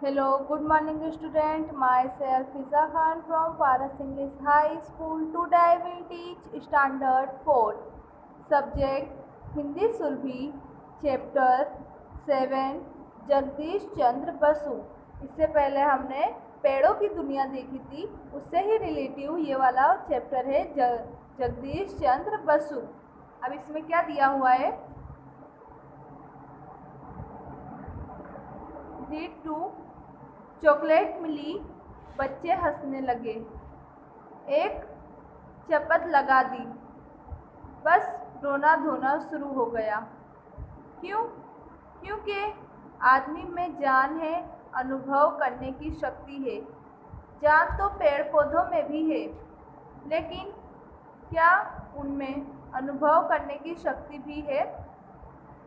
Hello, good morning student. Myself Fiza Khan from Paras English High School. Today I will teach Standard 4. Subject Hindi Sulbhi. Chapter 7 Jagdish चंद्र बसु। इससे पहले हमने पेड़ों की दुनिया देखी थी, उससे ही रिलेटिव ये वाला चैप्टर है जगदीश चंद्र बसु। अब इसमें क्या दिया हुआ है? Read to. चॉकलेट मिली, बच्चे हंसने लगे। एक चपत लगा दी, बस रोना धोना शुरू हो गया। क्यों? क्योंकि आदमी में जान है, अनुभव करने की शक्ति है। जान तो पेड़ पौधों में भी है, लेकिन क्या उनमें अनुभव करने की शक्ति भी है?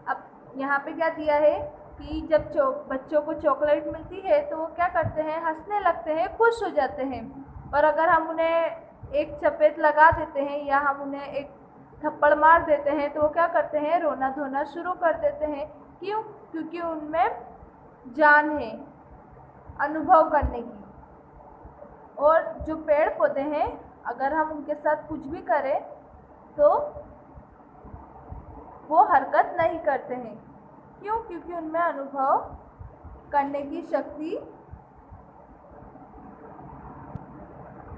अब यहाँ पे क्या दिया है कि जब बच्चों को चॉकलेट मिलती है तो वो क्या करते हैं? हंसने लगते हैं, खुश हो जाते हैं। और अगर हम उन्हें एक चपेट लगा देते हैं या हम उन्हें एक थप्पड़ मार देते हैं तो वो क्या करते हैं? रोना धोना शुरू कर देते हैं। क्यों? क्योंकि उनमें जान है अनुभव करने की। और जो पेड़ पौधे हैं, अगर हम उनके साथ कुछ भी करें तो वो हरकत नहीं करते हैं। क्यों? क्योंकि उनमें अनुभव करने की शक्ति।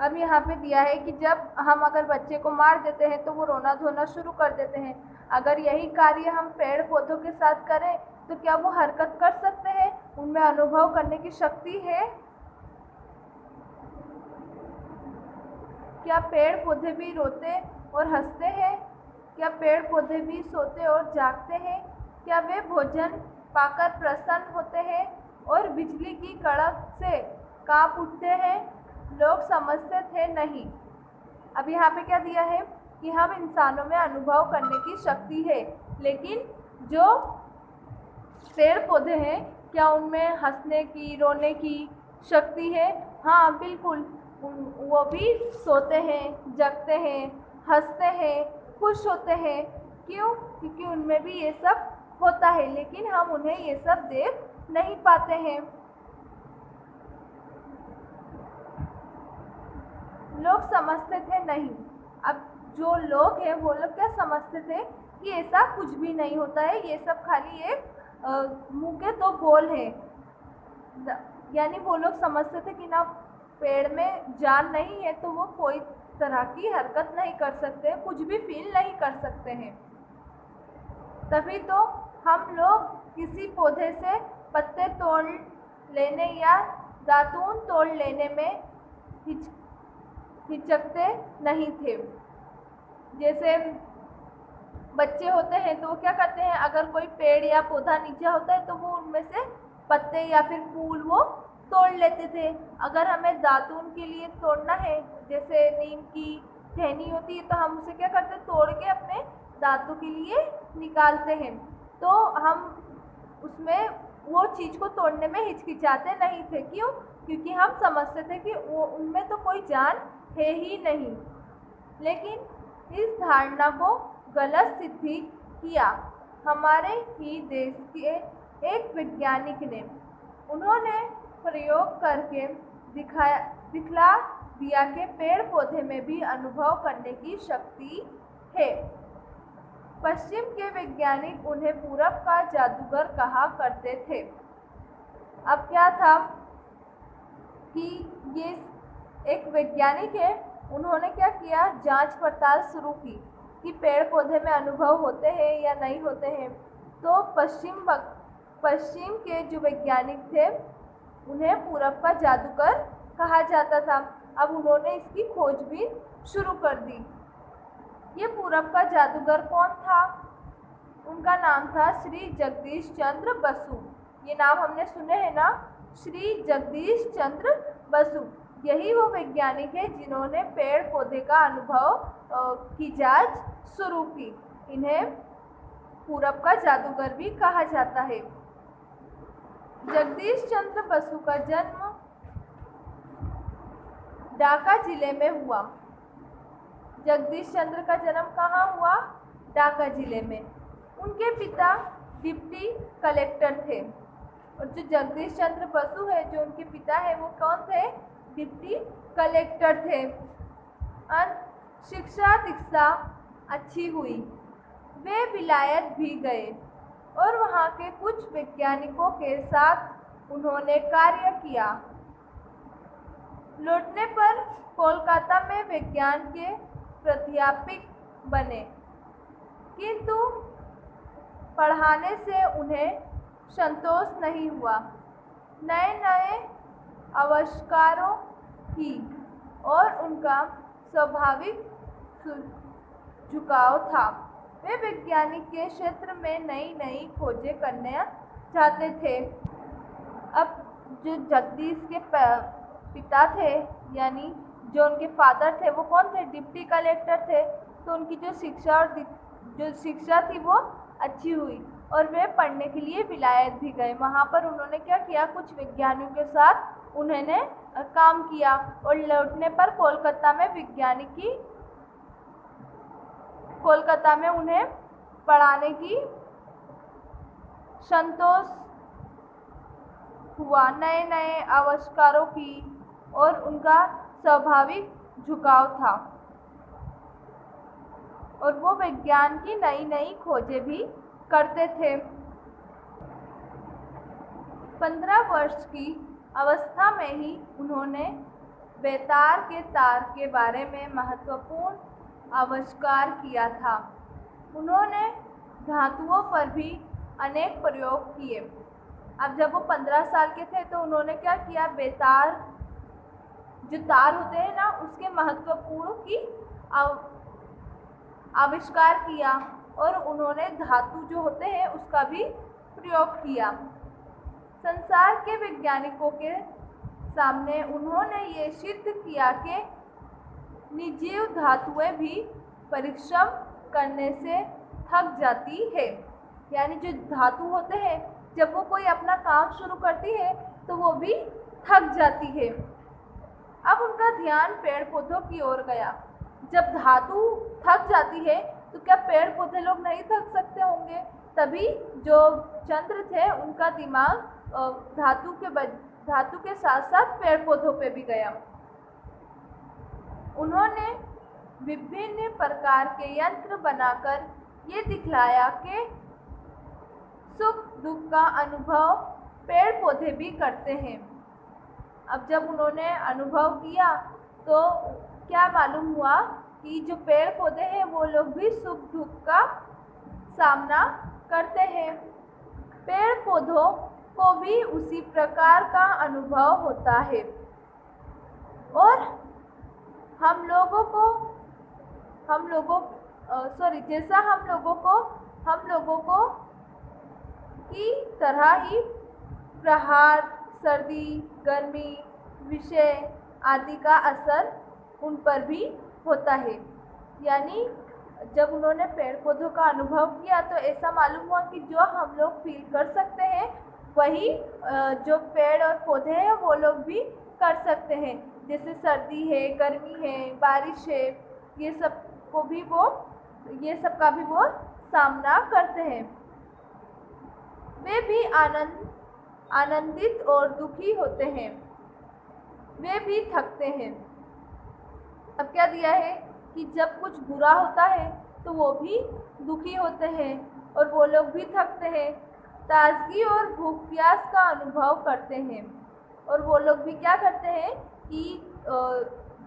अब यहाँ पे दिया है कि जब हम अगर बच्चे को मार देते हैं तो वो रोना धोना शुरू कर देते हैं। अगर यही कार्य हम पेड़ पौधों के साथ करें तो क्या वो हरकत कर सकते हैं? उनमें अनुभव करने की शक्ति है? क्या पेड़ पौधे भी रोते और हंसते हैं? क्या पेड़ पौधे भी सोते और जागते हैं? क्या वे भोजन पाकर प्रसन्न होते हैं और बिजली की कड़क से कांप उठते हैं? लोग समझते थे नहीं। अब यहाँ पे क्या दिया है कि हम इंसानों में अनुभव करने की शक्ति है, लेकिन जो पेड़ पौधे हैं क्या उनमें हंसने की, रोने की शक्ति है? हाँ, बिल्कुल। वो भी सोते हैं, जगते हैं, हंसते हैं, खुश होते हैं। क्यों? क्योंकि उनमें भी ये सब होता है, लेकिन हम उन्हें ये सब देख नहीं पाते हैं। लोग समझते थे नहीं। अब जो लोग हैं वो लोग क्या समझते थे कि ऐसा कुछ भी नहीं होता है, ये सब खाली एक मुंह के तो बोल है। यानी वो लोग समझते थे कि ना पेड़ में जान नहीं है तो वो कोई तरह की हरकत नहीं कर सकते, कुछ भी फील नहीं कर सकते हैं। तभी तो हम लोग किसी पौधे से पत्ते तोड़ लेने या दातून तोड़ लेने में हिचकते नहीं थे। जैसे बच्चे होते हैं तो वो क्या करते हैं? अगर कोई पेड़ या पौधा नीचे होता है तो वो उनमें से पत्ते या फिर फूल वो तोड़ लेते थे। अगर हमें दातून के लिए तोड़ना है, जैसे नीम की टहनी होती है, तो हम उसे क्या करते हैं? तोड़ के अपने दांतों के लिए निकालते हैं। तो हम उसमें वो चीज़ को तोड़ने में हिचकिचाते नहीं थे। क्यों? क्योंकि हम समझते थे कि वो उनमें तो कोई जान है ही नहीं। लेकिन इस धारणा को गलत सिद्धि किया हमारे ही देश के एक वैज्ञानिक ने। उन्होंने प्रयोग करके दिखला दिया कि पेड़ पौधे में भी अनुभव करने की शक्ति है। पश्चिम के वैज्ञानिक उन्हें पूरब का जादूगर कहा करते थे। अब क्या था कि ये एक वैज्ञानिक है, उन्होंने क्या किया? जांच पड़ताल शुरू की कि पेड़ पौधे में अनुभव होते हैं या नहीं होते हैं। तो पश्चिम के जो वैज्ञानिक थे उन्हें पूरब का जादूगर कहा जाता था। अब उन्होंने इसकी खोजबीन शुरू कर दी। ये पूरब का जादूगर कौन था? उनका नाम था श्री जगदीश चंद्र बसु। ये नाम हमने सुने हैं ना, श्री जगदीश चंद्र बसु। यही वो वैज्ञानिक है जिन्होंने पेड़ पौधे का अनुभव की जांच शुरू की। इन्हें पूरब का जादूगर भी कहा जाता है। जगदीश चंद्र बसु का जन्म ढाका जिले में हुआ। जगदीश चंद्र का जन्म कहाँ हुआ? ढाका जिले में। उनके पिता डिप्टी कलेक्टर थे। और जो जगदीश चंद्र बसु है, जो उनके पिता है, वो कौन थे? डिप्टी कलेक्टर थे। और शिक्षा दीक्षा अच्छी हुई, वे विलायत भी गए और वहाँ के कुछ वैज्ञानिकों के साथ उन्होंने कार्य किया। लौटने पर कोलकाता में विज्ञान के प्राध्यापक बने, किंतु पढ़ाने से उन्हें संतोष नहीं हुआ। नए नए आविष्कारों की और उनका स्वाभाविक झुकाव था। वे वैज्ञानिक के क्षेत्र में नई नई खोजें करना चाहते थे। अब जो जगदीश के पिता थे, यानी जो उनके फादर थे, वो कौन थे? डिप्टी कलेक्टर थे। तो उनकी जो शिक्षा थी वो अच्छी हुई और वे पढ़ने के लिए विलायत भी गए। वहाँ पर उन्होंने क्या किया? कुछ वैज्ञानिकों के साथ उन्होंने काम किया और लौटने पर कोलकाता में उन्हें पढ़ाने की संतोष हुआ। नए नए आविष्कारों की और उनका स्वाभाविक झुकाव था और वो विज्ञान की नई नई खोजें भी करते थे। 15 वर्ष की अवस्था में ही उन्होंने बेतार के तार के बारे में महत्वपूर्ण आविष्कार किया था। उन्होंने धातुओं पर भी अनेक प्रयोग किए। अब जब वो 15 साल के थे तो उन्होंने क्या किया? बेतार जो तार होते हैं ना, उसके महत्वपूर्ण की आविष्कार किया और उन्होंने धातु जो होते हैं उसका भी प्रयोग किया। संसार के वैज्ञानिकों के सामने उन्होंने ये सिद्ध किया कि निर्जीव धातुएं भी परिश्रम करने से थक जाती है। यानी जो धातु होते हैं, जब वो कोई अपना काम शुरू करती है तो वो भी थक जाती है। अब उनका ध्यान पेड़ पौधों की ओर गया। जब धातु थक जाती है तो क्या पेड़ पौधे लोग नहीं थक सकते होंगे? तभी जो चंद्र थे उनका दिमाग धातु के साथ साथ पेड़ पौधों पे भी गया। उन्होंने विभिन्न प्रकार के यंत्र बनाकर ये दिखलाया कि सुख दुख का अनुभव पेड़ पौधे भी करते हैं। अब जब उन्होंने अनुभव किया तो क्या मालूम हुआ कि जो पेड़ पौधे हैं वो लोग भी सुख दुख का सामना करते हैं। पेड़ पौधों को भी उसी प्रकार का अनुभव होता है और जैसा हम लोगों को की तरह ही प्रहार, सर्दी, गर्मी, विषय आदि का असर उन पर भी होता है। यानी जब उन्होंने पेड़ पौधों का अनुभव किया तो ऐसा मालूम हुआ कि जो हम लोग फील कर सकते हैं वही जो पेड़ और पौधे हैं वो लोग भी कर सकते हैं। जैसे सर्दी है, गर्मी है, बारिश है, ये सब का भी वो सामना करते हैं। वे भी आनंदित और दुखी होते हैं, वे भी थकते हैं। अब क्या दिया है कि जब कुछ बुरा होता है तो वो भी दुखी होते हैं और वो लोग भी थकते हैं। ताजगी और भूख प्यास का अनुभव करते हैं और वो लोग भी क्या करते हैं कि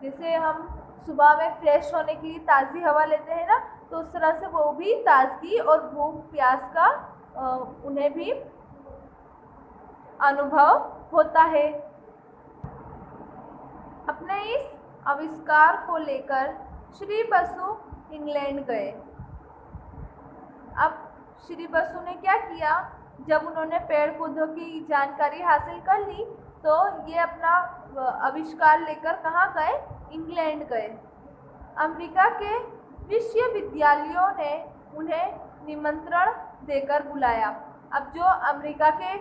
जैसे हम सुबह में फ्रेश होने के लिए ताज़ी हवा लेते हैं ना, तो उस तरह से वो भी ताजगी और भूख प्यास का उन्हें भी अनुभव होता है। अपने इस आविष्कार को लेकर श्री बसु इंग्लैंड गए। अब श्री बसु ने क्या किया? जब उन्होंने पेड़ पौधों की जानकारी हासिल कर ली तो ये अपना आविष्कार लेकर कहाँ गए? इंग्लैंड गए। अमेरिका के विश्वविद्यालयों ने उन्हें निमंत्रण देकर बुलाया। अब जो अमेरिका के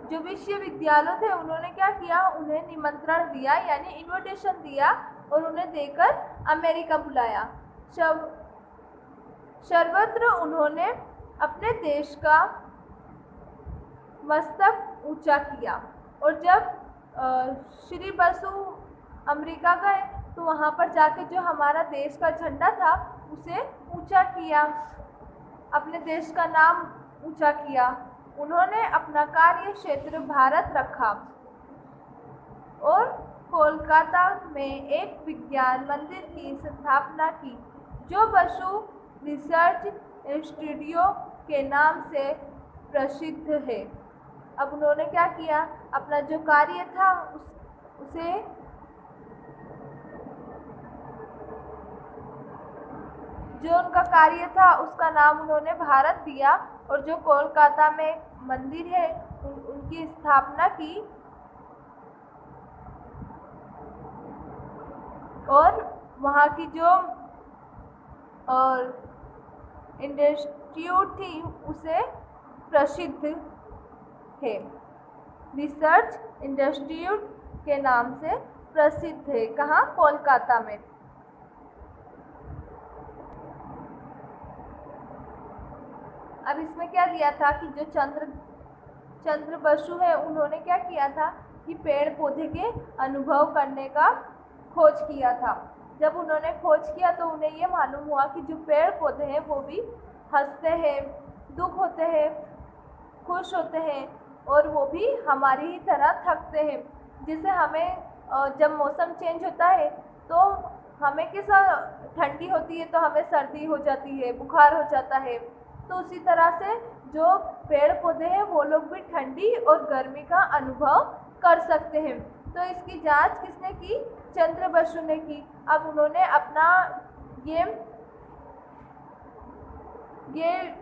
जो विश्वविद्यालय थे उन्होंने क्या किया? उन्हें निमंत्रण दिया, यानी इनविटेशन दिया और उन्हें देकर अमेरिका बुलाया। सर्वत्र उन्होंने अपने देश का मस्तक ऊंचा किया। और जब श्री बसु अमेरिका गए तो वहाँ पर जाके जो हमारा देश का झंडा था उसे ऊंचा किया, अपने देश का नाम ऊंचा किया। उन्होंने अपना कार्य क्षेत्र भारत रखा और कोलकाता में एक विज्ञान मंदिर की स्थापना की जो बसु रिसर्च इंस्टीट्यूट के नाम से प्रसिद्ध है। अब उन्होंने क्या किया, अपना जो कार्य था उसे जो उनका कार्य था उसका नाम उन्होंने भारत दिया और जो कोलकाता में मंदिर है उनकी स्थापना की और वहाँ की जो इंस्टीट्यूट थी उसे प्रसिद्ध है, रिसर्च इंस्टीट्यूट के नाम से प्रसिद्ध है। कहाँ? कोलकाता में। अब इसमें क्या दिया था कि जो चंद्र बसु है उन्होंने क्या किया था कि पेड़ पौधे के अनुभव करने का खोज किया था। जब उन्होंने खोज किया तो उन्हें ये मालूम हुआ कि जो पेड़ पौधे हैं वो भी हंसते हैं, दुख होते हैं, खुश होते हैं और वो भी हमारी ही तरह थकते हैं। जिससे हमें जब मौसम चेंज होता है तो हमें कैसा ठंडी होती है तो हमें सर्दी हो जाती है, बुखार हो जाता है। तो उसी तरह से जो पेड़ पौधे हैं वो लोग भी ठंडी और गर्मी का अनुभव कर सकते हैं। तो इसकी जांच किसने की? चंद्र बसु ने की। अब उन्होंने अपना ये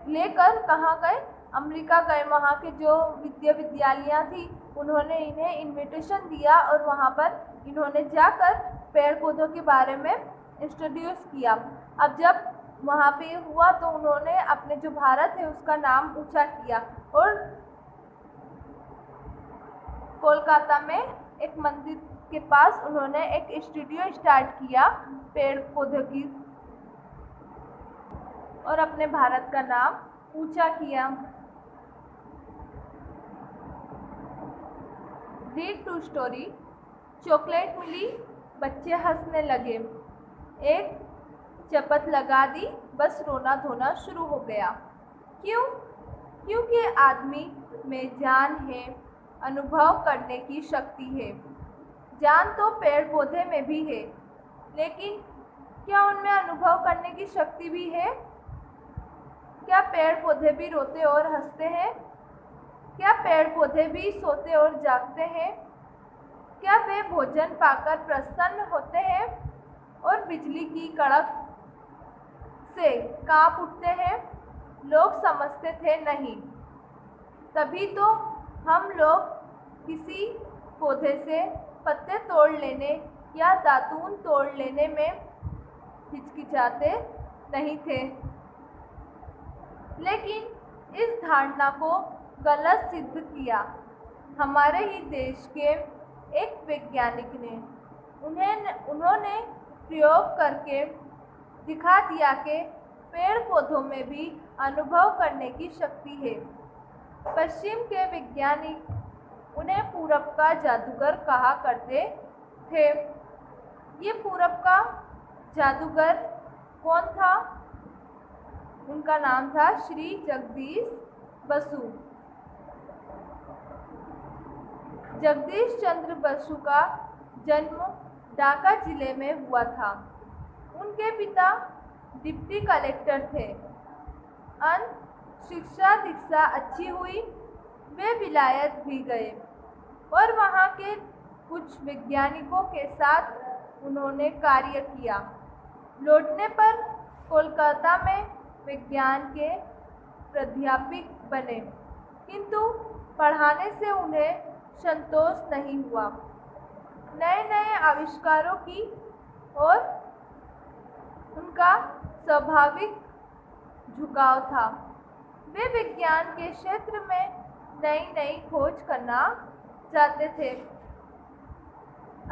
लेकर कहाँ गए? अमेरिका गए। वहाँ के जो विद्यालय थी उन्होंने इन्हें इनविटेशन दिया और वहाँ पर इन्होंने जाकर पेड़ पौधों के बारे में इंट्रोड्यूस किया। अब जब वहाँ पे हुआ तो उन्होंने अपने जो भारत है उसका नाम ऊंचा किया और कोलकाता में एक मंदिर के पास उन्होंने एक स्टूडियो स्टार्ट किया पेड़ पौधों की और अपने भारत का नाम ऊंचा किया। Read to story. चॉकलेट मिली, बच्चे हंसने लगे, एक चपत लगा दी, बस रोना धोना शुरू हो गया। क्यों? क्योंकि आदमी में जान है, अनुभव करने की शक्ति है। जान तो पेड़ पौधे में भी है, लेकिन क्या उनमें अनुभव करने की शक्ति भी है? क्या पेड़ पौधे भी रोते और हंसते हैं? क्या पेड़ पौधे भी सोते और जागते हैं? क्या वे भोजन पाकर प्रसन्न होते हैं और बिजली की कड़क से कांप उठते हैं? लोग समझते थे नहीं। तभी तो हम लोग किसी पौधे से पत्ते तोड़ लेने या दातून तोड़ लेने में हिचकिचाते नहीं थे। लेकिन इस धारणा को गलत सिद्ध किया हमारे ही देश के एक वैज्ञानिक ने। उन्होंने प्रयोग करके दिखा दिया कि पेड़ पौधों में भी अनुभव करने की शक्ति है। पश्चिम के वैज्ञानिक उन्हें पूरब का जादूगर कहा करते थे। ये पूरब का जादूगर कौन था? उनका नाम था श्री जगदीश बसु। जगदीश चंद्र बसु का जन्म ढाका जिले में हुआ था। उनके पिता डिप्टी कलेक्टर थे। शिक्षा दीक्षा अच्छी हुई, वे विलायत भी गए और वहाँ के कुछ वैज्ञानिकों के साथ उन्होंने कार्य किया। लौटने पर कोलकाता में विज्ञान के प्राध्यापक बने, किंतु पढ़ाने से उन्हें संतोष नहीं हुआ। नए नए आविष्कारों की और उनका स्वाभाविक झुकाव था। वे विज्ञान के क्षेत्र में नई नई खोज करना चाहते थे।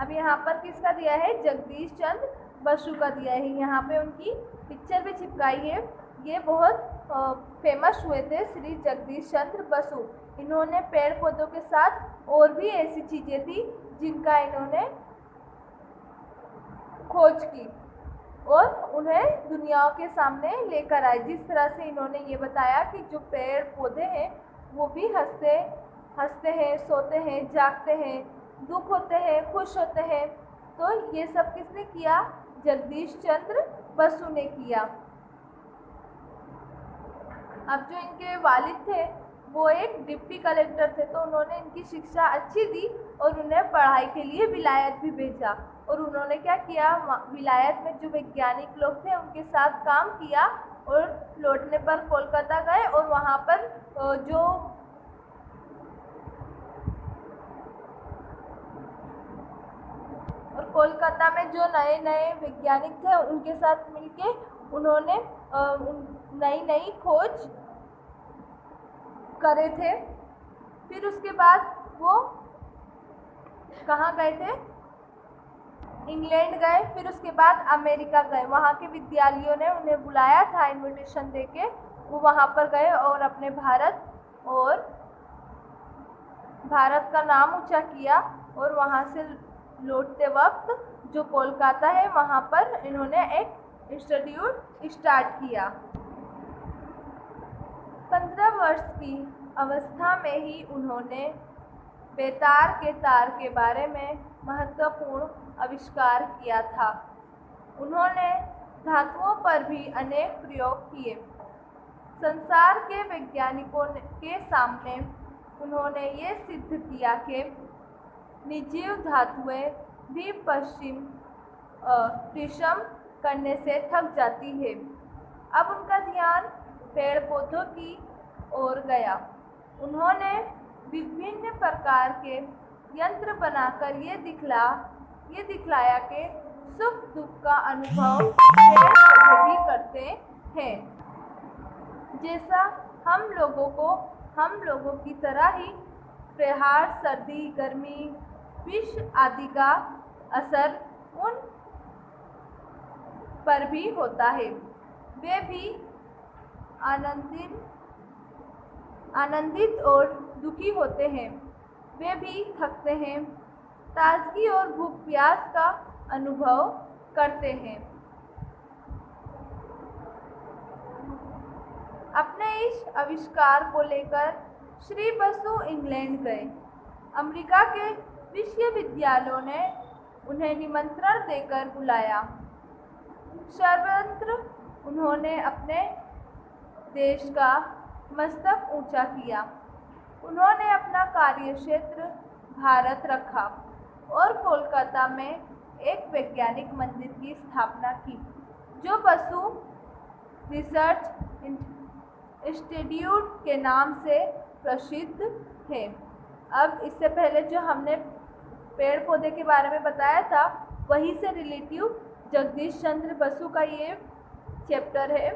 अब यहाँ पर किसका दिया है? जगदीश चंद्र बसु का दिया है। यहाँ पे उनकी पिक्चर भी चिपकाई है। ये बहुत फेमस हुए थे श्री जगदीश चंद्र बसु। इन्होंने पेड़ पौधों के साथ और भी ऐसी चीज़ें थी जिनका इन्होंने खोज की और उन्हें दुनिया के सामने लेकर आए। जिस तरह से इन्होंने ये बताया कि जो पेड़ पौधे हैं वो भी हंसते हैं, सोते हैं, जागते हैं, दुख होते हैं, खुश होते हैं। तो ये सब किसने किया? जगदीश चंद्र बसु ने किया। अब जो इनके वालिद थे वो एक डिप्टी कलेक्टर थे, तो उन्होंने इनकी शिक्षा अच्छी दी और उन्हें पढ़ाई के लिए विलायत भी भेजा। और उन्होंने क्या किया, विलायत में जो वैज्ञानिक लोग थे उनके साथ काम किया और लौटने पर कोलकाता गए और वहाँ पर कोलकाता में जो नए नए वैज्ञानिक थे उनके साथ मिलके उन्होंने नई खोज करे थे। फिर उसके बाद वो कहाँ गए थे? इंग्लैंड गए। फिर उसके बाद अमेरिका गए। वहाँ के विद्यालयों ने उन्हें बुलाया था इनविटेशन देके, वो वहाँ पर गए और अपने भारत का नाम ऊंचा किया। और वहाँ से लौटते वक्त जो कोलकाता है वहाँ पर इन्होंने एक इंस्टीट्यूट स्टार्ट किया। 15 वर्ष की अवस्था में ही उन्होंने बेतार के तार के बारे में महत्वपूर्ण आविष्कार किया था। उन्होंने धातुओं पर भी अनेक प्रयोग किए। संसार के वैज्ञानिकों के सामने उन्होंने ये सिद्ध किया कि निर्जीव धातुएं भी परिश्रम करने से थक जाती है। अब उनका ध्यान पेड़ पौधों की ओर गया। उन्होंने विभिन्न प्रकार के यंत्र बनाकर ये दिखलाया कि सुख दुख का अनुभव पेड़ पौधे भी करते हैं, जैसा हम लोगों की तरह ही प्रहार, सर्दी, गर्मी, विष आदि का असर उन पर भी होता है। वे भी आनंदित और दुखी होते हैं। वे भी थकते हैं, ताजगी और भूख प्यास का अनुभव करते हैं। अपने इस आविष्कार को लेकर श्री बसु इंग्लैंड गए। अमेरिका के विश्वविद्यालयों ने उन्हें निमंत्रण देकर बुलाया। सर्वत्र उन्होंने अपने देश का मस्तक ऊंचा किया। उन्होंने अपना कार्यक्षेत्र भारत रखा और कोलकाता में एक वैज्ञानिक मंदिर की स्थापना की, जो बसु रिसर्च इंस्टीट्यूट के नाम से प्रसिद्ध है। अब इससे पहले जो हमने पेड़ पौधे के बारे में बताया था, वहीं से रिलेटिव जगदीश चंद्र बसु का ये चैप्टर है।